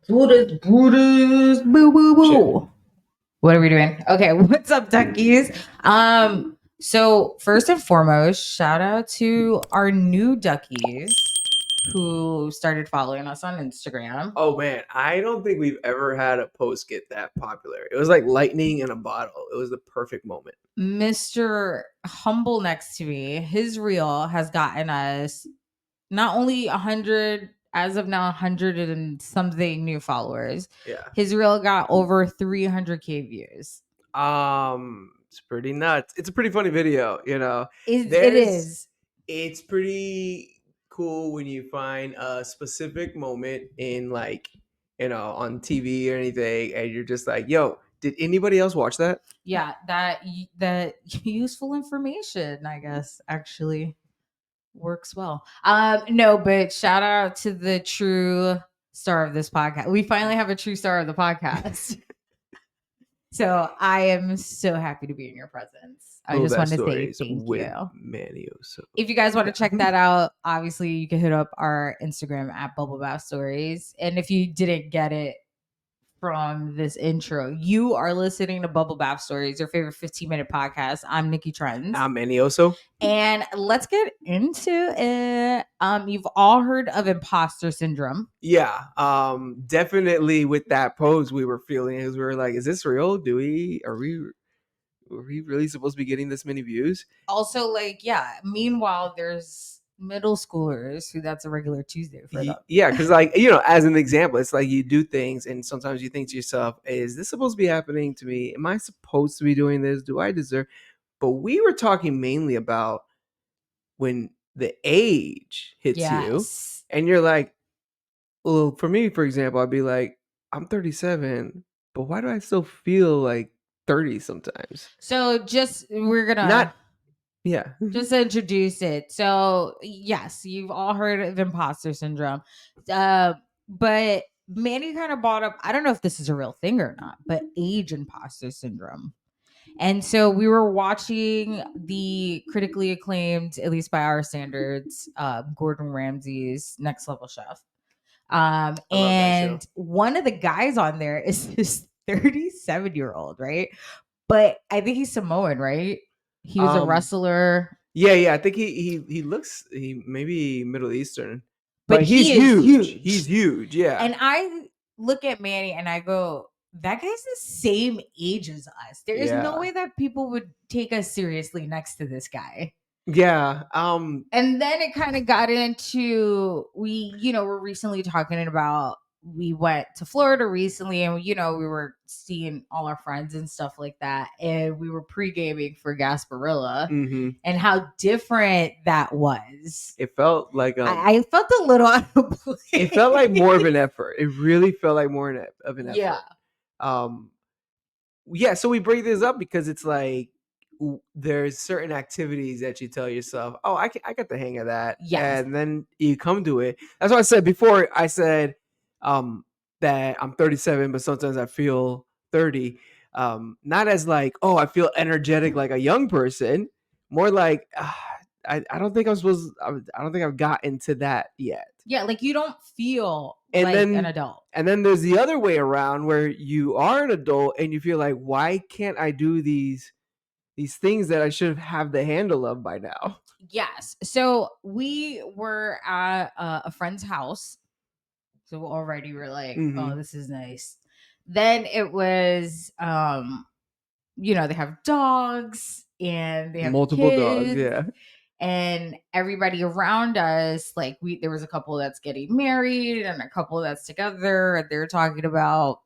Boo boo boo. What are we doing? Okay, what's up, duckies? So first and foremost, shout out to our new duckies who started following us on Instagram. Oh man, I don't think we've ever had a post get that popular. It was like lightning in a bottle. It was the perfect moment. Mr. Humble next to me, his reel has gotten us not only 100, as of now, 100 and something new followers. Yeah. His reel got over 300K views. It's pretty nuts. It's a pretty funny video, you know. It is. It's pretty cool when you find a specific moment in like, you know, on TV or anything, and you're just like, yo, did anybody else watch that? Yeah, that useful information, I guess, actually works well. No, but shout out to the true star of this podcast. We finally have a true star of the podcast. So I am so happy to be in your presence. I just want to say thank you. Manny. If you guys want to check that out, obviously you can hit up our Instagram at Bubble Bath Stories. And if you didn't get it from this intro, you are listening to Bubble Bath Stories, your favorite 15-minute podcast. I'm Nicky Trends. I'm Manny Oso. And let's get into it. You've all heard of imposter syndrome. Yeah. Definitely with that pose we were feeling, because we were like, is this real? Are we really supposed to be getting this many views? Also, like, yeah, meanwhile, there's middle schoolers who that's a regular Tuesday for them. Yeah, because like, you know, as an example, it's like you do things and sometimes you think to yourself, is this supposed to be happening to me? Am I supposed to be doing this? Do I deserve? But we were talking mainly about when the age hits you and you're like, well, for me, for example, I'd be like, I'm 37, but why do I still feel like 30 sometimes? So we're gonna just introduce it. So yes, you've all heard of imposter syndrome, but Manny kind of brought up, I don't know if this is a real thing or not, but age imposter syndrome. And so we were watching the critically acclaimed, at least by our standards, Gordon Ramsay's Next Level Chef. And one of the guys on there is this 37-year-old, right? But I think he's Samoan, right? He was a wrestler. Yeah. I think he looks maybe Middle Eastern, but he's huge. He's huge. Yeah. And I look at Manny and I go, that guy's the same age as us. There is no way that people would take us seriously next to this guy. Yeah. And then it kind of got into, we're recently talking about, we went to Florida recently and, we were seeing all our friends and stuff like that. And we were pre-gaming for Gasparilla and how different that was. It felt like, I felt a little out of place. It felt like more of an effort. It really felt like more of an effort. Yeah. So we bring this up because it's like, there's certain activities that you tell yourself, oh, I got the hang of that. Yes. And then you come to it. That's what I said before. I said that I'm 37, but sometimes I feel 30. Not as like, oh, I feel energetic like a young person. More like, I don't think I'm supposed. I don't think I've gotten to that yet. Yeah, like you don't feel an adult. And then there's the other way around where you are an adult and you feel like, why can't I do these things that I should have the handle of by now? Yes. So we were at a friend's house. So already we're like, oh, this is nice. Then it was, they have dogs and they have multiple kids, dogs. Yeah. And everybody around us, like there was a couple that's getting married and a couple that's together. And they're talking about,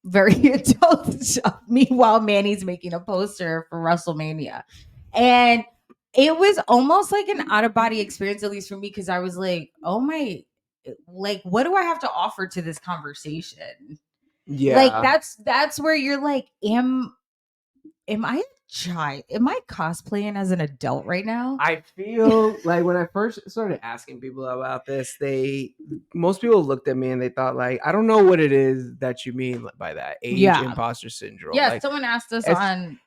very adult stuff. Meanwhile, Manny's making a poster for WrestleMania. And it was almost like an out-of-body experience, at least for me, because I was like, oh my, like, what do I have to offer to this conversation? Yeah. Like, that's where you're like, am I a child? Am I cosplaying as an adult right now? I feel like when I first started asking people about this, most people looked at me and they thought like, I don't know what it is that you mean by that age imposter syndrome. Yeah, like, someone asked us on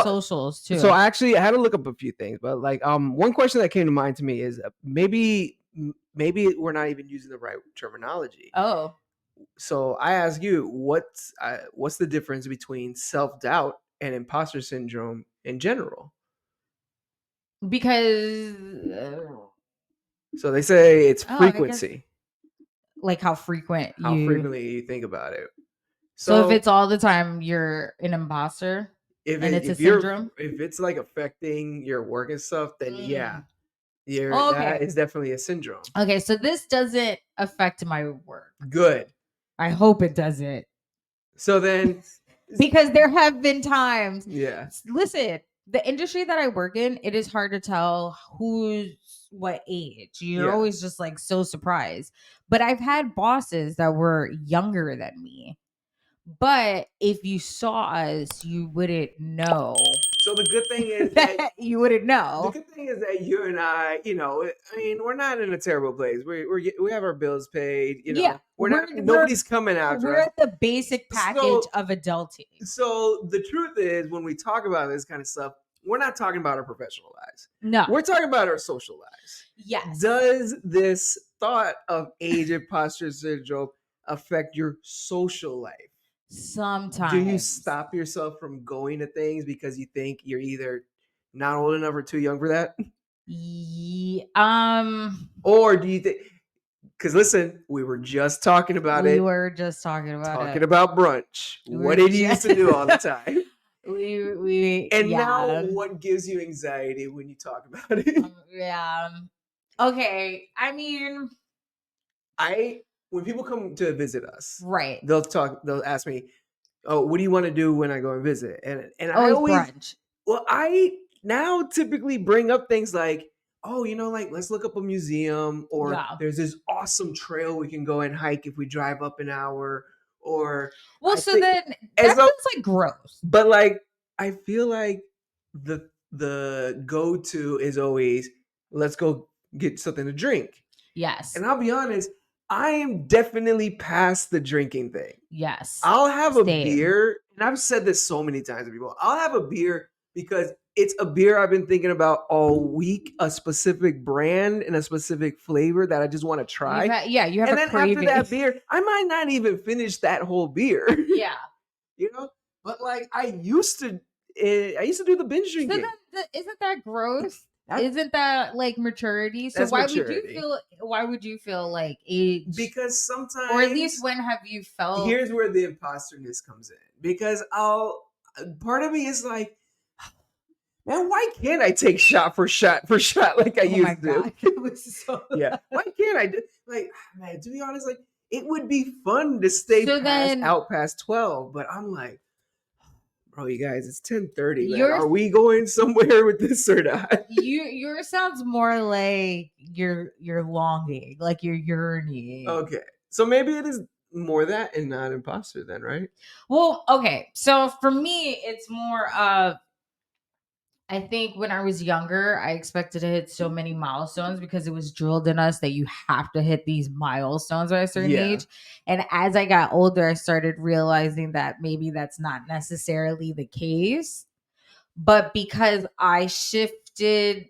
socials too. So I had to look up a few things, but like one question that came to mind to me is maybe maybe we're not even using the right terminology. Oh. So I ask you, what's the difference between self-doubt and imposter syndrome in general? Because So they say it's I guess frequency, like how frequent how you. frequently you think about it. So if So it's all the time, you're an imposter, and it's a syndrome. if it's like affecting your work and stuff, then yeah, Oh, that okay. is definitely a syndrome. Okay, so this doesn't affect my work. Good. I hope it doesn't. So then, Because there have been times. yeah, Listen, the industry that I work in, it is hard to tell who's what age. You're yeah. always just like so surprised. But I've had bosses that were younger than me. But if you saw us, you wouldn't know. So the good thing is that You wouldn't the know. good thing is that you and I, I mean, we're not in a terrible place. We have our bills paid. Yeah, nobody's coming after we're us. at the basic package of adulting. So the truth is, when we talk about this kind of stuff, we're not talking about our professional lives. No, we're talking about our social lives. Yes. Does this thought of age imposter syndrome affect your social life? Sometimes. Do you stop yourself from going to things because you think you're either not old enough or too young for that? Or do you think? Because listen, we were just talking about it. We were just talking about talking about brunch. What did you used to do all the time? And now, what gives you anxiety when you talk about it? Yeah. Okay. I mean, when people come to visit us, right? They'll ask me, "Oh, what do you want to do when I go and visit?" And I Always always brunch. Well, I now typically bring up things like, oh, like let's look up a museum, or Yeah. there's this awesome trail we can go and hike if we drive up an hour, or Well, I so think, then that sounds like gross. but like I feel like the go-to is always let's go get something to drink. Yes. And I'll be honest, I am definitely past the drinking thing. Yes. I'll have a beer, and I've said this so many times to people. I'll have a beer because it's a beer I've been thinking about all week, a specific brand and a specific flavor that I just want to try. You have and a then craving. after that beer, I might not even finish that whole beer. Yeah. But like I used to do the binge drinking. So isn't that gross? Isn't that like maturity? So why would you feel like age? Because sometimes, or at least when have you felt? Here's where the imposterness comes in. Because part of me is like, man, why can't I take shot for shot like I used to? That was so yeah. Why can't I do like, man? To be honest, like it would be fun to stay out past 12, but I'm like, bro, you guys, it's 10:30. Man. Are we going somewhere with this or not? Yours sounds more like you're longing, like you're yearning. Okay, so maybe it is more that and not imposter then, right? Well, okay. So for me, it's more of, I think when I was younger, I expected to hit so many milestones because it was drilled in us that you have to hit these milestones by a certain age. And as I got older, I started realizing that maybe that's not necessarily the case. But because I shifted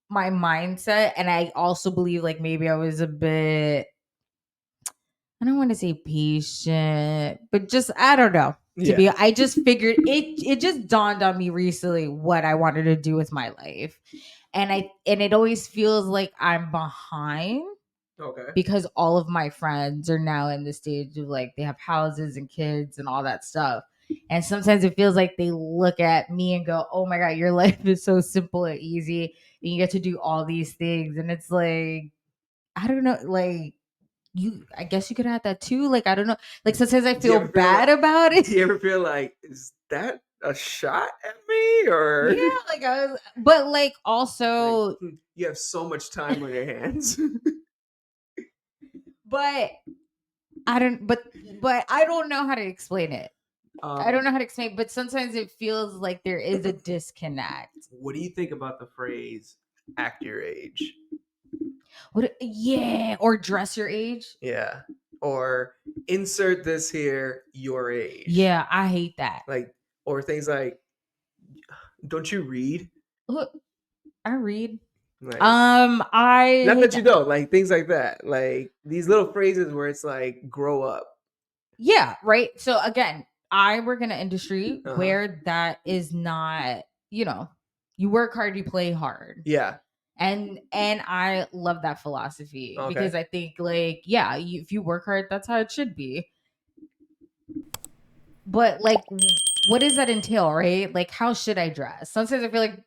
my mindset, and I also believe like maybe I was a bit, I don't want to say patient, but just I don't know. I just figured it just dawned on me recently what I wanted to do with my life. And it always feels like I'm behind. Okay. Because all of my friends are now in the stage of like they have houses and kids and all that stuff. And sometimes it feels like they look at me and go, "Oh my god, your life is so simple and easy and you get to do all these things." And it's like, I don't know, like I guess you could have that too. Like, I don't know. Like sometimes I feel bad about it. Do you ever feel like, is that a shot at me? Or yeah, but like also like, you have so much time on your hands. But I don't know how to explain it. I don't know how to explain it, but sometimes it feels like there is a disconnect. What do you think about the phrase act your age? Or dress your age? Yeah. Or insert this here, your age. Yeah, I hate that. Like, or things like, don't you read? Look, I read. Like, I not hate that you don't like things like that. Like these little phrases where it's like grow up. Yeah, right. So again, I work in an industry Uh-huh. where that is not, you work hard, you play hard. Yeah. And I love that philosophy Okay. because I think like, yeah, if you work hard, that's how it should be. But like, what does that entail, right? Like, how should I dress? Sometimes I feel like,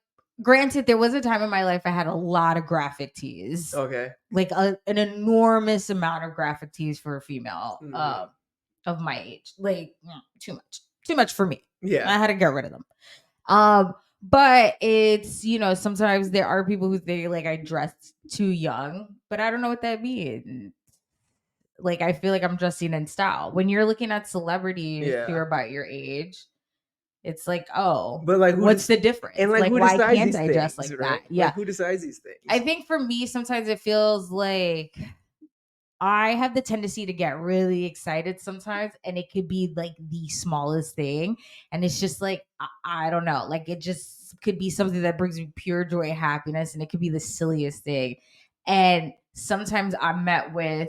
granted, there was a time in my life I had a lot of graphic tees, Okay. like an enormous amount of graphic tees for a female Mhm. of my age. Like, too much for me. Yeah. I had to get rid of them. But it's, sometimes there are people who think like I dressed too young, but I don't know what that means. Like I feel like I'm dressing in style. When you're looking at celebrities who are Yeah. about your age, it's like, oh, But like what's the difference? and like Like, who why decides can't these I dress things, like right? that? Yeah. Like who decides these I things? think for me, sometimes it feels like I have the tendency to get really excited sometimes, and it could be like the smallest thing. And it's just like, I don't know, like it just could be something that brings me pure joy, happiness, and it could be the silliest thing. And sometimes I'm met with,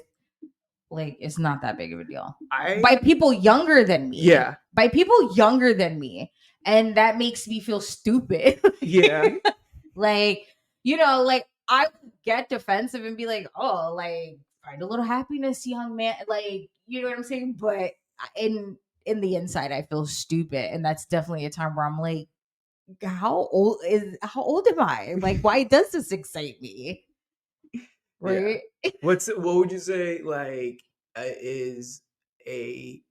like, it's not that big of a deal by people younger than me. Yeah. By people younger than me. And that makes me feel stupid. Yeah. Like, like I would get defensive and be like, oh, like find a little happiness, young man. Like, you know what I'm saying? But in the inside, I feel stupid. And that's definitely a time where I'm like, how old am I? Like, why does this excite me? Yeah. Right? What would you say like is a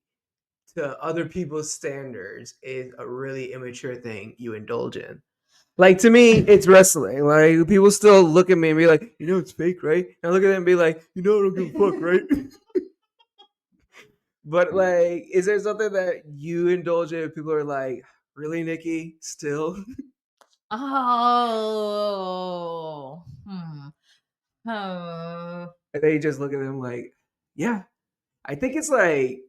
to other people's standards is a really immature thing you indulge in? Like to me, it's wrestling. Like people still look at me and be like, it's fake, right? And I look at them and be like, I don't give a fuck, right? But like, is there something that you indulge in? People are like, really, Nicky, still? Oh. Oh. And they just look at them like, yeah. I think it's like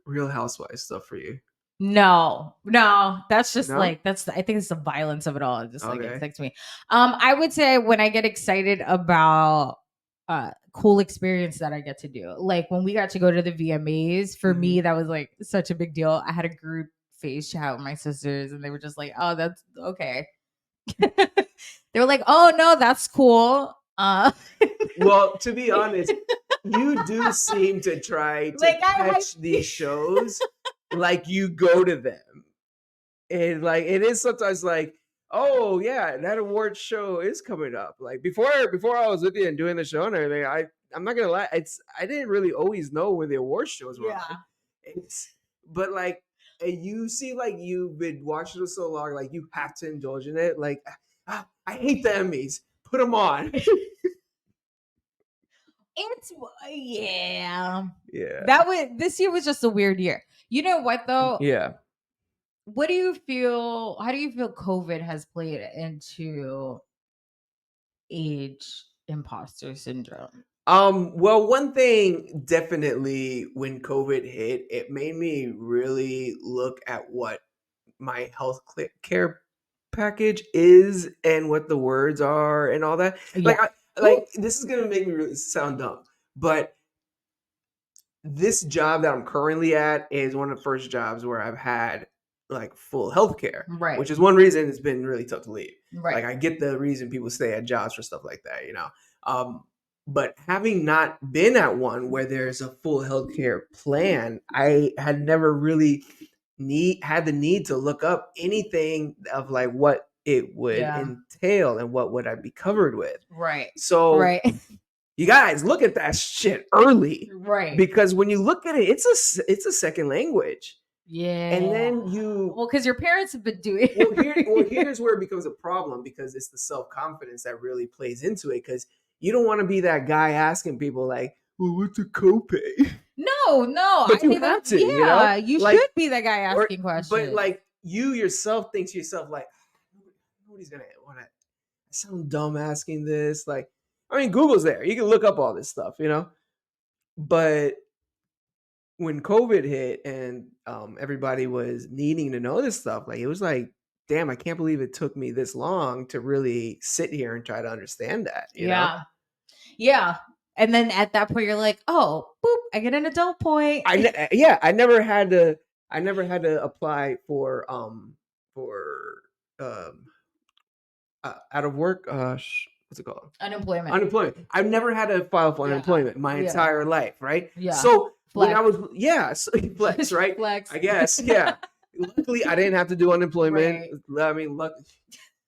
Real Housewives stuff for you. No, that's just No? like I think it's the violence of it all. It just like Okay. excites me. I would say when I get excited about cool experience that I get to do. Like when we got to go to the VMAs, for me Mhm. that was like such a big deal. I had a group face chat with my sisters and they were just like, "Oh, that's okay." They were like, "Oh, no, that's cool." Well, to be honest, you do seem to try to like catch these shows like you go to them. And like it is sometimes like, oh yeah, that award show is coming up. Like before I was with you and doing the show and everything, I'm not gonna lie, I didn't really always know when the award shows were yeah. on. It's but like and you see like you've been watching it so long, like you have to indulge in it. Like I hate the Emmys. Put them on. It's yeah. Yeah. This year was just a weird year. You know what though? Yeah. What do you feel how do you feel COVID has played into age imposter syndrome? Well, one thing definitely when COVID hit, it made me really look at what my care package is and what the words are and all that. Like, Yeah. like this is gonna make me really sound dumb, but this job that I'm currently at is one of the first jobs where I've had like full healthcare, Right. which is one reason it's been really tough to leave. Right. Like I get the reason people stay at jobs for stuff like that. Um, but having not been at one where there's a full healthcare plan, I had never really had the need to look up anything of like what it would Yeah. entail and what would I be covered with. Right. So Right. you guys look at that shit early Right. because when you look at it, it's a second language. And Yeah. then you Well, because your parents have been doing here's where it becomes a problem because it's the self-confidence that really plays into it because you don't want to be that guy asking people like, well, what's a copay? No. But I you think have that's to, yeah, you like should be the guy or asking but questions. like you yourself think to yourself like nobody's gonna want to sound dumb asking this. Like, I mean, Google's there. You can look up all this stuff. But when COVID hit and everybody was needing to know this stuff, like it was like damn, I can't believe it took me this long to really sit here and try to understand that, you know? Yeah. And then at that point, you're like, oh, boop, I get an adult point. I never had to apply for um out of work. What's it called? Unemployment. I've never had to file for unemployment my entire life, right? Yeah. So Flex. when I was flex, right? Flex. I guess, yeah. Luckily, I didn't have to do unemployment. Right. I mean,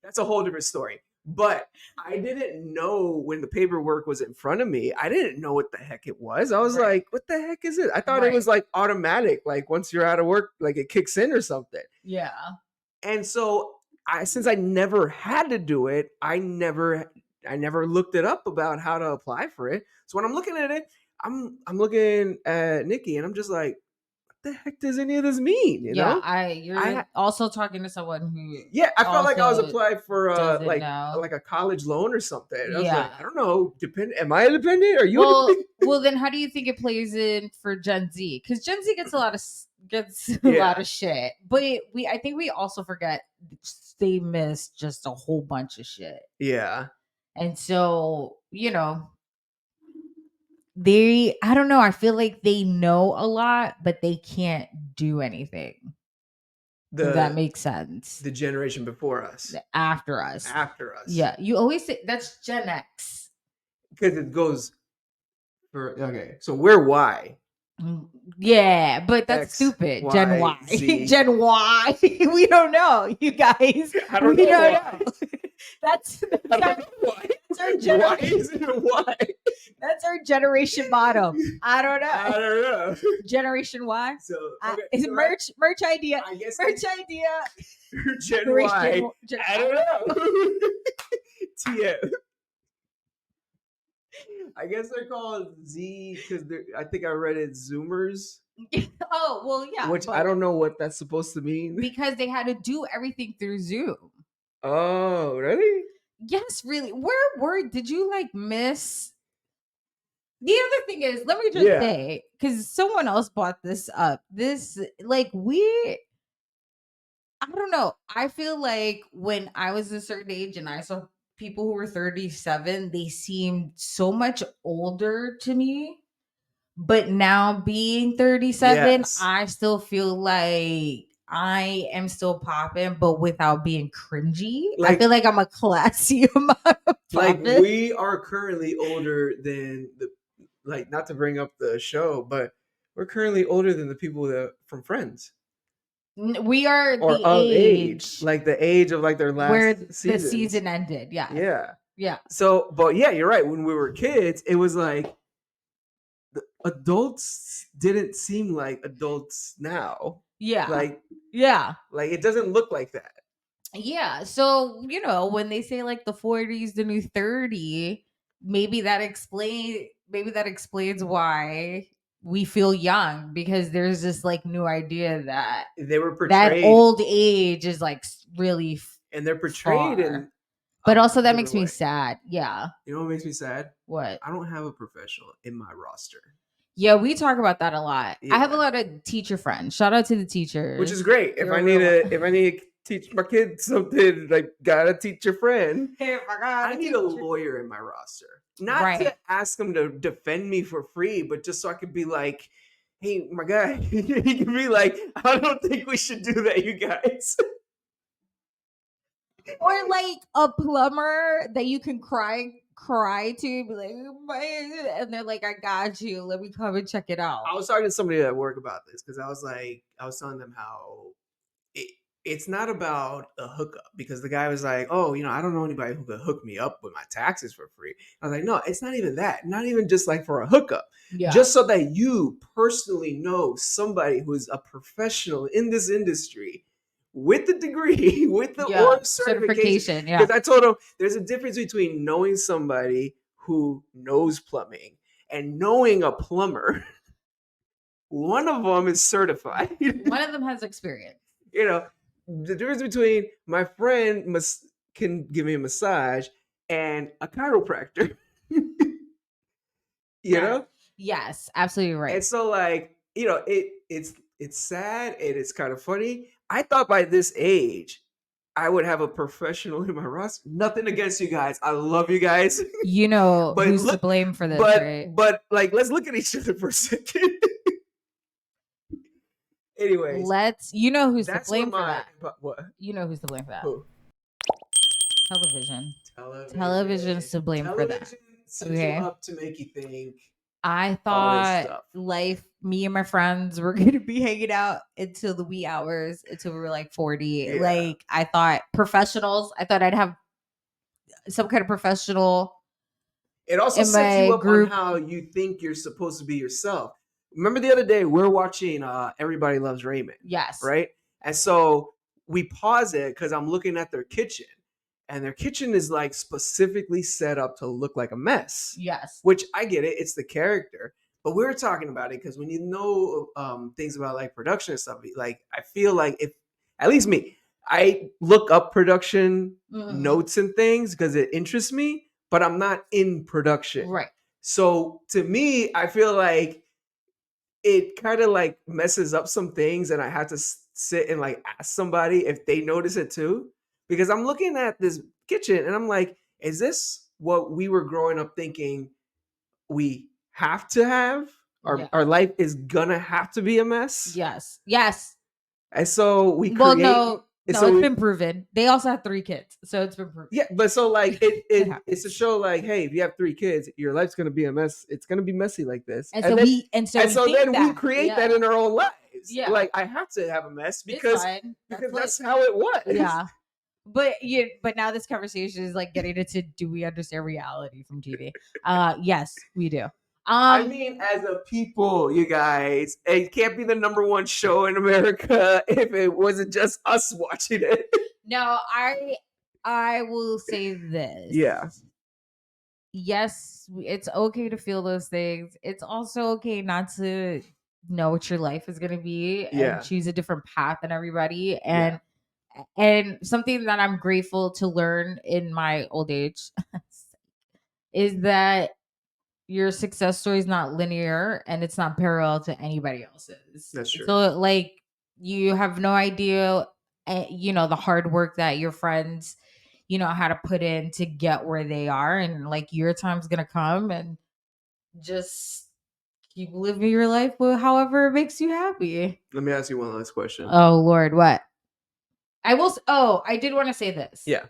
that's a whole different story. But I didn't know when the paperwork was in front of me. I didn't know what the heck it was. I was like, what the heck is it? I thought it was like automatic. Like once you're out of work, like it kicks in or something. Yeah. And so since I never had to do it, I never looked it up about how to apply for it. So when I'm looking at it, I'm looking at Nicky and I'm just like, the heck does any of this mean? You know? You're also talking to someone who. Yeah, I felt like I was applying for like a college loan or something. I was like, I don't know, am I a dependent? Are you? Well, then how do you think it plays in for Gen Z? Because Gen Z gets a lot of shit, but I think we also forget they miss just a whole bunch of shit. Yeah, and so I don't know. I feel like they know a lot, but they can't do anything. If that makes sense. The generation before us. After us. Yeah. You always say that's Gen X. Because it goes okay. So we're Y. Yeah, but that's stupid. Y, Gen Y. Z. Gen Y. We don't know, you guys. I don't know. That's our generation. Why is it a Y? That's our generation bottom. I don't know. Generation Y. So is it merch idea? I guess merch idea. Gen Y. I don't know. TM. I guess they're called Z because I think I read it Zoomers. Oh, well, yeah. Which I don't know what that's supposed to mean. Because they had to do everything through Zoom. Oh, really? Yes, really. Where did you miss? The other thing is, let me just say, because someone else brought this up. This, I don't know. I feel like when I was a certain age and I saw people who were 37, they seemed so much older to me. But now being 37, I still feel like I am still popping, but without being cringy. I feel like I'm a classy amount of popping. We are currently older than not to bring up the show, but we're currently older than the people from Friends. We are or the age, like the age of their last where seasons. The season ended. Yeah. So, but yeah, you're right. When we were kids, it was like the adults didn't seem like adults now. Yeah. Like it doesn't look like that. Yeah. So when they say the 40s the new 30, maybe that explains why we feel young, because there's this new idea that they were portrayed, that old age is really and they're portrayed in but also that makes me sad. Yeah. You know what makes me sad? What? I don't have a professional in my roster. Yeah, we talk about that a lot. I have a lot of teacher friends. Shout out to the teachers. Which is great. If I need to teach my kids something, gotta teach your friend. I need a lawyer in my roster. Not to ask them to defend me for free, but just so I could be like, hey, my guy, he can be like, I don't think we should do that, you guys. Or a plumber that you can cry to, be like, and they're like, I got you. Let me come and check it out. I was talking to somebody at work about this because I was telling them how it's not about a hookup, because the guy was like, oh, I don't know anybody who could hook me up with my taxes for free. I was like, no, it's not even that. Not even just for a hookup. Yeah. Just so that you personally know somebody who is a professional in this industry with the degree, with the ORG certification. Because I told him there's a difference between knowing somebody who knows plumbing and knowing a plumber. One of them is certified. One of them has experience. The difference between my friend can give me a massage and a chiropractor. You know? Yes, absolutely right. And so it's sad and it's kind of funny. I thought by this age, I would have a professional in my roster. Nothing against you guys. I love you guys. You know who's to blame for this, right? But like, let's look at each other for a second. Anyways, you know who's to blame for that. What? You know who's to blame for that. Who? Television. Television's to blame for that. Okay. Up to make you think. I thought me and my friends were going to be hanging out until the wee hours, until we were like 40. Yeah. Like, I thought professionals, I thought I'd have some kind of professional. It also sets you up on how you think you're supposed to be yourself. Remember the other day, we're watching Everybody Loves Raymond. Yes. Right? And so we pause it because I'm looking at their kitchen. And their kitchen is like specifically set up to look like a mess. Yes. Which I get it. It's the character. But we were talking about it because when you know things about like production and stuff, like I feel like if, at least me, I look up production notes and things because it interests me, but I'm not in production. Right. So to me, I feel like it kind of like messes up some things and I have to sit and like ask somebody if they notice it too. Because I'm looking at this kitchen and I'm like, is this what we were growing up thinking we have to have? Our life is gonna have to be a mess? Yes. Yes. And so we create... Well, no, it's been proven. They also have 3 kids, so it's been proven. Yeah, but so like it's to show like, hey, if you have 3 kids, your life's gonna be a mess. It's gonna be messy like this. And so we create that in our own lives. Yeah. Like I have to have a mess because that's how it was. Yeah. But now this conversation is like getting into, do we understand reality from TV? Yes, we do. I mean, as a people, you guys, it can't be the #1 show in America if it wasn't just us watching it. No, I will say this. Yeah. Yes, it's okay to feel those things. It's also okay not to know what your life is going to be and choose a different path than everybody. And something that I'm grateful to learn in my old age is that your success story is not linear and it's not parallel to anybody else's. That's true. So like you have no idea, the hard work that your friends, how to put in to get where they are. And like your time's going to come and just keep living your life however it makes you happy. Let me ask you one last question. Oh, Lord, what? I did want to say this. Yeah.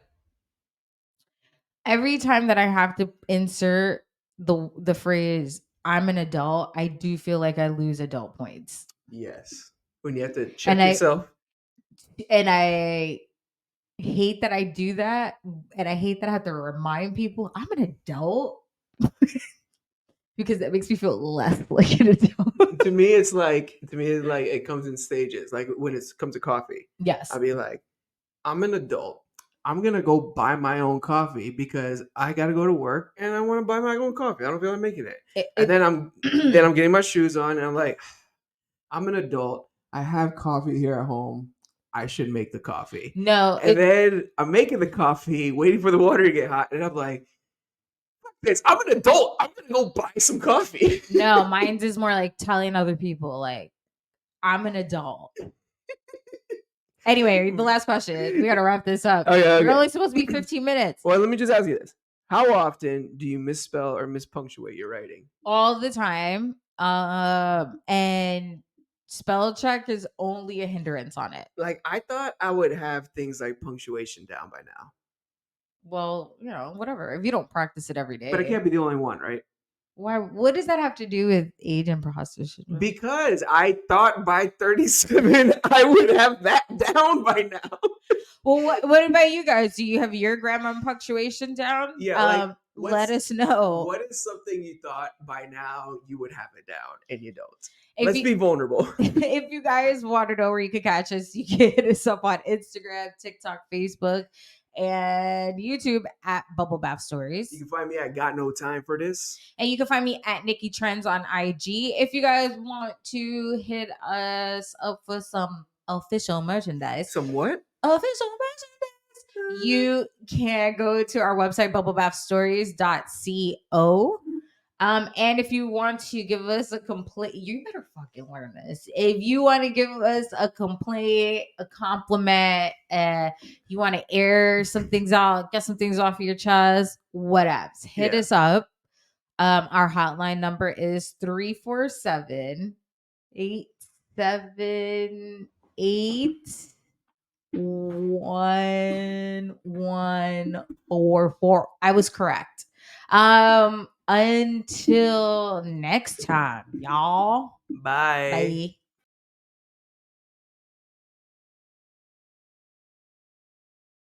Every time that I have to insert the phrase "I'm an adult," I do feel like I lose adult points. Yes. When you have to check yourself. And I hate that I do that. And I hate that I have to remind people I'm an adult. Because that makes me feel less like an adult. To me, it's like it comes in stages. Like when it comes to coffee. Yes. I'll be like, I'm an adult. I'm gonna go buy my own coffee because I gotta go to work and I want to buy my own coffee. I don't feel like making it. And then I'm getting my shoes on and I'm like, I'm an adult. I have coffee here at home. I should make the coffee. No. And then I'm making the coffee, waiting for the water to get hot, and I'm like, I'm an adult. I'm gonna go buy some coffee. No, mine's is more like telling other people, like, I'm an adult. Anyway, the last question. We gotta wrap this up. Okay. We're only supposed to be 15 minutes. Well, let me just ask you this: how often do you misspell or mispunctuate your writing? All the time. And spell check is only a hindrance on it. Like I thought I would have things like punctuation down by now. Well, whatever. If you don't practice it every day. But it can't be the only one, right? Why? What does that have to do with Age Imposter Syndrome? Because I thought by 37 I would have that down by now. Well, what about you guys? Do you have your grammar and punctuation down? Yeah. Let us know. What is something you thought by now you would have it down and you don't? Let's be vulnerable. If you guys want to know where you can catch us, you can hit us up on Instagram, TikTok, Facebook, and YouTube at Bubble Bath Stories. You can find me at Got No Time for This. And you can find me at Nicky Trends on IG. If you guys want to hit us up for some official merchandise. Some what? Official merchandise. You can go to our website, bubblebathstories.co. And if you want to give us a complete, you better fucking learn this. If you want to give us a compliment, you want to air some things out, get some things off of your chest, whatever, hit us up. Our hotline number is 347-878-1144. I was correct. Until next time, y'all. Bye. Bye.